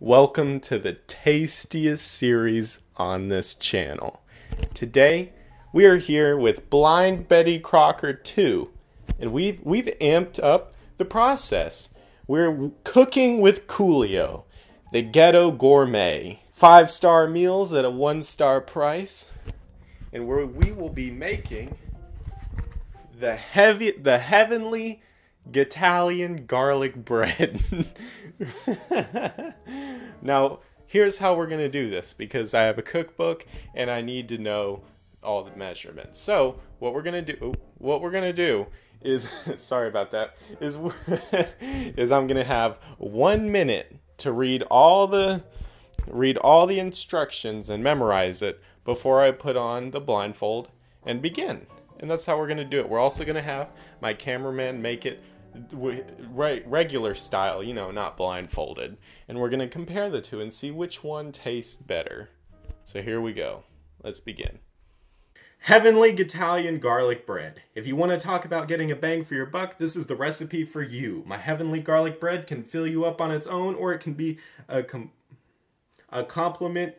Welcome to the tastiest series on this channel. Today, we are here with Blind Betty Crocker 2, and we've amped up the process. We're cooking with Coolio, the Ghetto Gourmet. 5-star meals at a 1-star price, and we will be making the heavenly Italian garlic bread. Now, here's how we're gonna do this, because I have a cookbook and I need to know all the measurements. So what we're gonna do is sorry about that, is I'm gonna have 1 minute to read all the instructions and memorize it before I put on the blindfold and begin. And that's how we're gonna do it. We're also gonna have my cameraman make it regular style, you know, not blindfolded. And we're gonna compare the two and see which one tastes better. So here we go. Let's begin. Heavenly Italian garlic bread. If you want to talk about getting a bang for your buck, this is the recipe for you. My heavenly garlic bread can fill you up on its own, or it can be a complement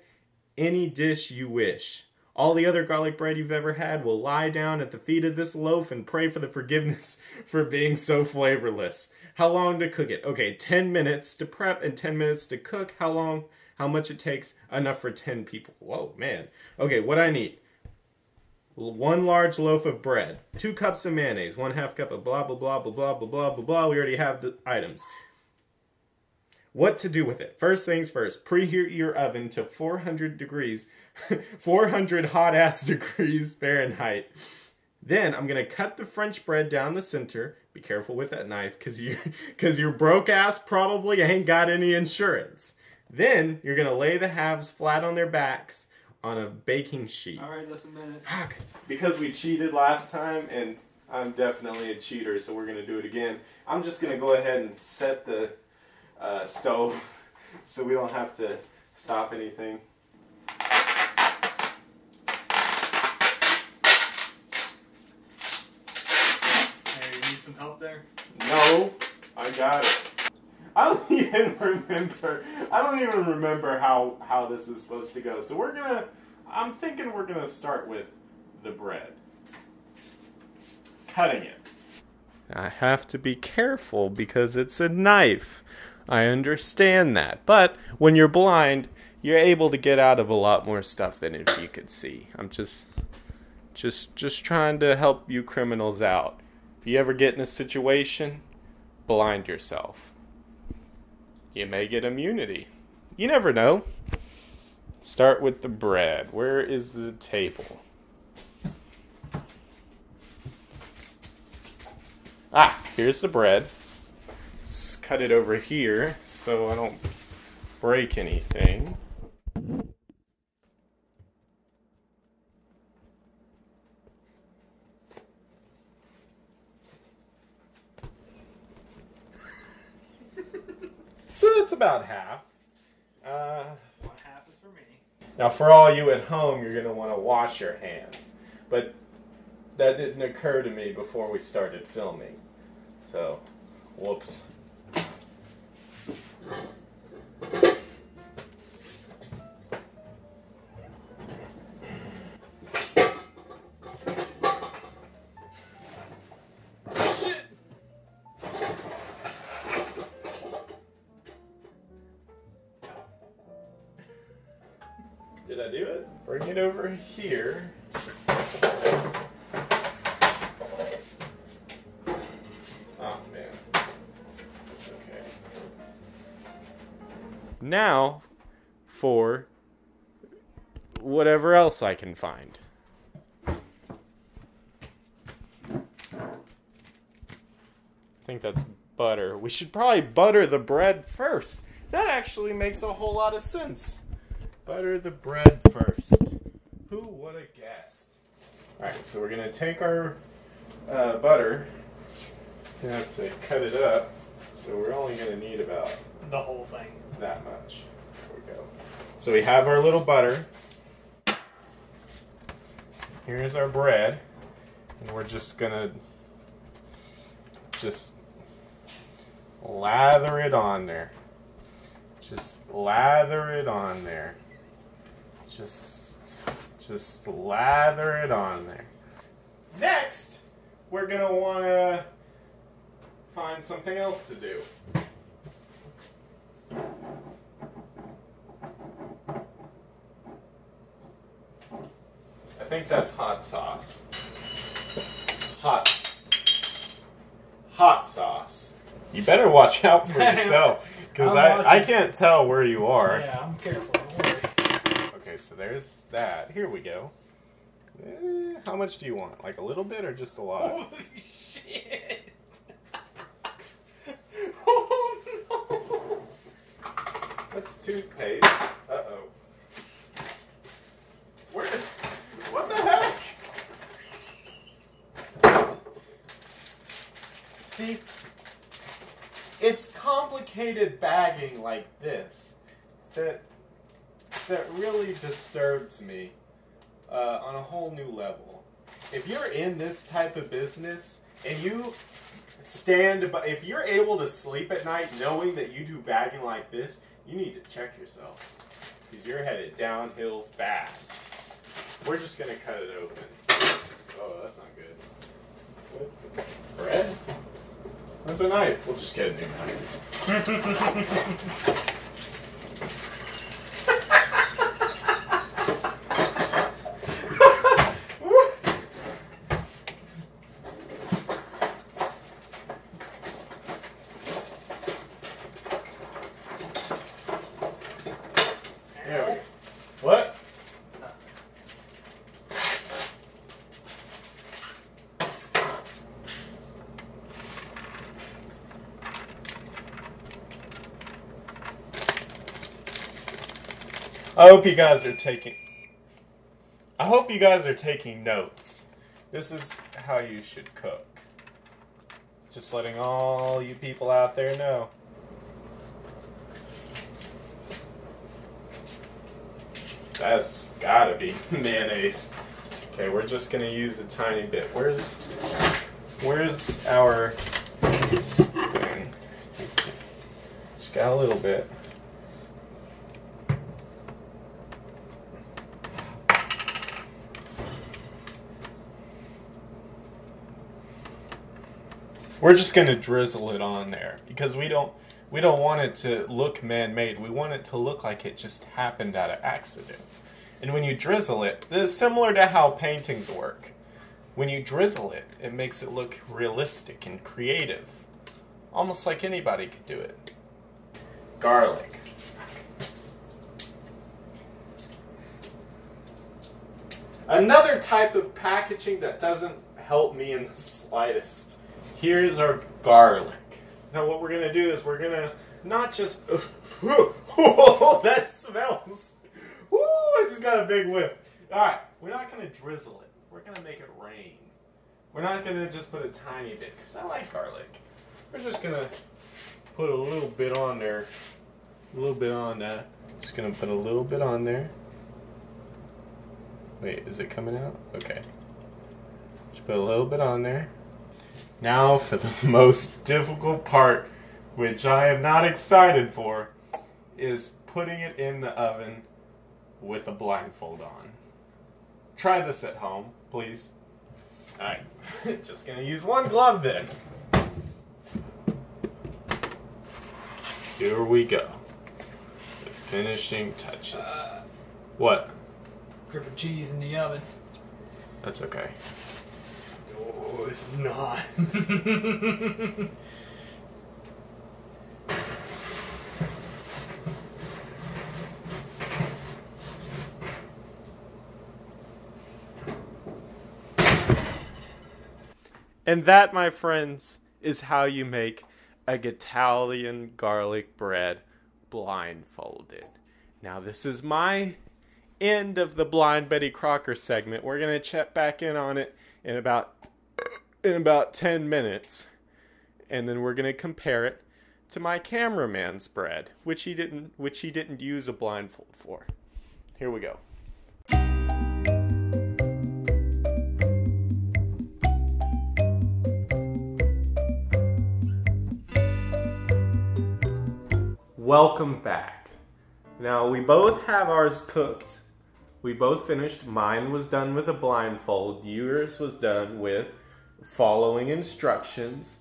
any dish you wish. All the other garlic bread you've ever had will lie down at the feet of this loaf and pray for the forgiveness for being so flavorless. How long to cook it? Okay, 10 minutes to prep and 10 minutes to cook. How long? How much it takes? Enough for 10 people. Whoa, man. Okay, what I need. 1 large loaf of bread. 2 cups of mayonnaise. 1/2 cup of blah, blah, blah, blah, blah, blah, blah, blah, blah. We already have the items. What to do with it? First things first, preheat your oven to 400 degrees, 400 hot-ass degrees Fahrenheit. Then I'm going to cut the French bread down the center. Be careful with that knife, because your broke ass probably ain't got any insurance. Then you're going to lay the halves flat on their backs on a baking sheet. Alright, just a minute. Fuck. Because we cheated last time, and I'm definitely a cheater, so we're going to do it again. I'm just going to go ahead and set the stove so we don't have to stop anything. Hey, you need some help there? No, I got it. I don't even remember how this is supposed to go. So I'm thinking we're gonna start with the bread. Cutting it. I have to be careful because it's a knife. I understand that. But when you're blind, you're able to get out of a lot more stuff than if you could see. I'm just trying to help you criminals out. If you ever get in a situation, blind yourself. You may get immunity. You never know. Start with the bread. Where is the table? Ah, here's the bread. Let's cut it over here so I don't break anything. So it's about half. One half is for me. Now for all you at home, you're going to want to wash your hands. But that didn't occur to me before we started filming. So, whoops. Did I do it? Bring it over here. Oh, man. Okay. Now, for whatever else I can find. I think that's butter. We should probably butter the bread first. That actually makes a whole lot of sense. Butter the bread first. Who would have guessed? Alright, so we're going to take our butter. We have to cut it up. So we're only going to need about The whole thing. that much. There we go. So we have our little butter. Here's our bread. And we're just going to lather it on there. Just lather it on there. Just lather it on there. Next, we're gonna wanna find something else to do. I think that's hot sauce. Hot sauce. You better watch out for yourself, because I can't tell where you are. Yeah, I'm careful. Don't worry. Okay, so there's that. Here we go. How much do you want? Like a little bit or just a lot? Holy shit! Oh no! That's toothpaste. Uh-oh. What the heck? See, it's complicated bagging like this that really disturbs me on a whole new level. If you're in this type of business and you if you're able to sleep at night knowing that you do bagging like this, you need to check yourself, because you're headed downhill fast. We're just gonna cut it open. Oh, that's not good. What? Bread? Where's a knife? We'll just get a new knife. There we go. What? I hope you guys are taking notes. This is how you should cook. Just letting all you people out there know. That's gotta be mayonnaise. Okay, we're just gonna use a tiny bit. Where's our spoon? Just got a little bit. We're just gonna drizzle it on there because we don't want it to look man-made. We want it to look like it just happened out of accident. And when you drizzle it, this is similar to how paintings work. When you drizzle it, it makes it look realistic and creative, almost like anybody could do it. Garlic. Another type of packaging that doesn't help me in the slightest. Here's our garlic. Now what we're going to do is we're going to not just... Oh, that smells... Woo, I just got a big whiff. Alright, we're not going to drizzle it. We're going to make it rain. We're not going to just put a tiny bit, because I like garlic. We're just going to put a little bit on there. A little bit on that. Just going to put a little bit on there. Wait, is it coming out? Okay. Just put a little bit on there. Now for the most difficult part, which I am not excited for, is putting it in the oven with a blindfold on. Try this at home, please. Alright, just gonna use one glove then. Here we go. The finishing touches. What? Grip of cheese in the oven. That's okay. Oh, it's not. And that, my friends, is how you make a Italian garlic bread blindfolded. Now, this is my end of the Blind Betty Crocker segment. We're going to check back in on it in about 10 minutes. And then we're going to compare it to my cameraman's bread, which he didn't use a blindfold for. Here we go. Welcome back. Now, we both have ours cooked. We both finished. Mine was done with a blindfold. Yours was done with following instructions.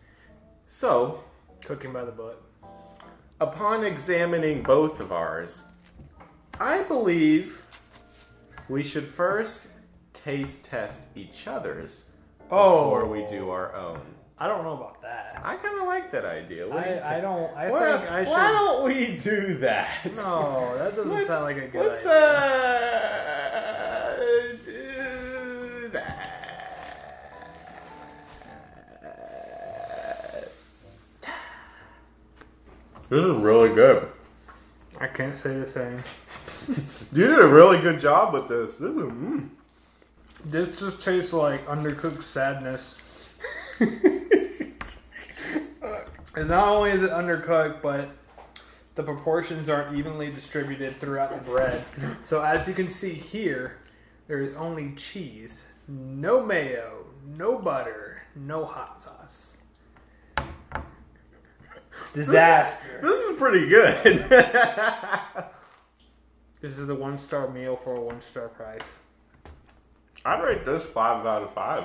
So, Cooking by the butt. upon examining both of ours, I believe we should first taste test each other's before we do our own. I don't know about that. I kind of like that idea. What do you think? I don't. I Why- think I should. Why don't we do that? No, that doesn't sound like a good let's, idea. Do that. This is really good. I can't say the same. You did a really good job with this. This just tastes like undercooked sadness. And not only is it undercooked, but the proportions aren't evenly distributed throughout the bread. So as you can see here, there is only cheese, no mayo, no butter, no hot sauce. Disaster. This is pretty good. This is a 1-star meal for a 1-star price. I'd rate this 5 out of 5.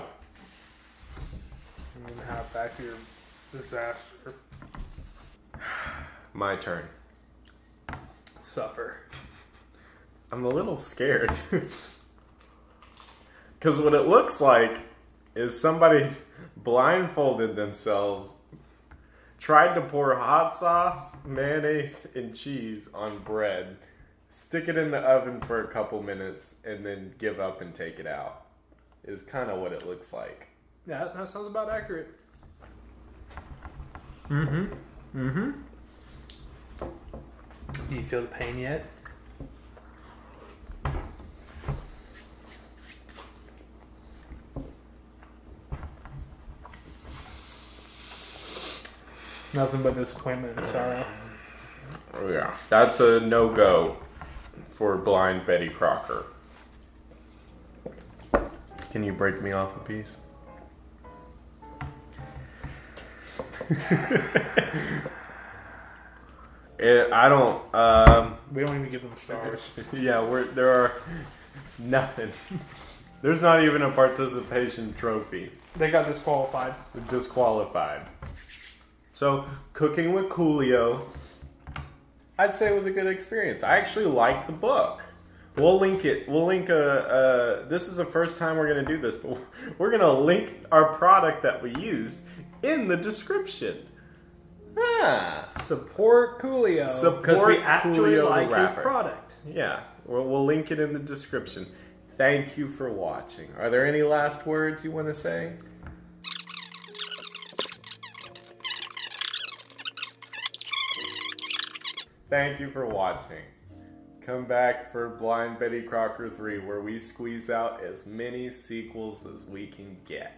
I'm gonna have back your disaster. My turn. Suffer. I'm a little scared. Because what it looks like is somebody blindfolded themselves, tried to pour hot sauce, mayonnaise, and cheese on bread, stick it in the oven for a couple minutes, and then give up and take it out. Is kind of what it looks like. Yeah, that sounds about accurate. Mm-hmm. Mm-hmm. Do you feel the pain yet? Nothing but disappointment and sorrow. Oh yeah, that's a no-go for blind Betty Crocker. Can you break me off a piece? I don't. We don't even give them stars. Yeah, there are nothing. There's not even a participation trophy. They got disqualified. Disqualified. So, cooking with Coolio, I'd say it was a good experience. I actually liked the book. We'll link it. We'll link this is the first time we're going to do this, but we're going to link our product that we used in the description. Support Coolio. Because we actually Coolio the like his rapper. product. Yeah, we'll link it in the description. Thank you for watching. Are there any last words you want to say? Thank you for watching. Come back for Blind Betty Crocker 3, where we squeeze out as many sequels as we can get.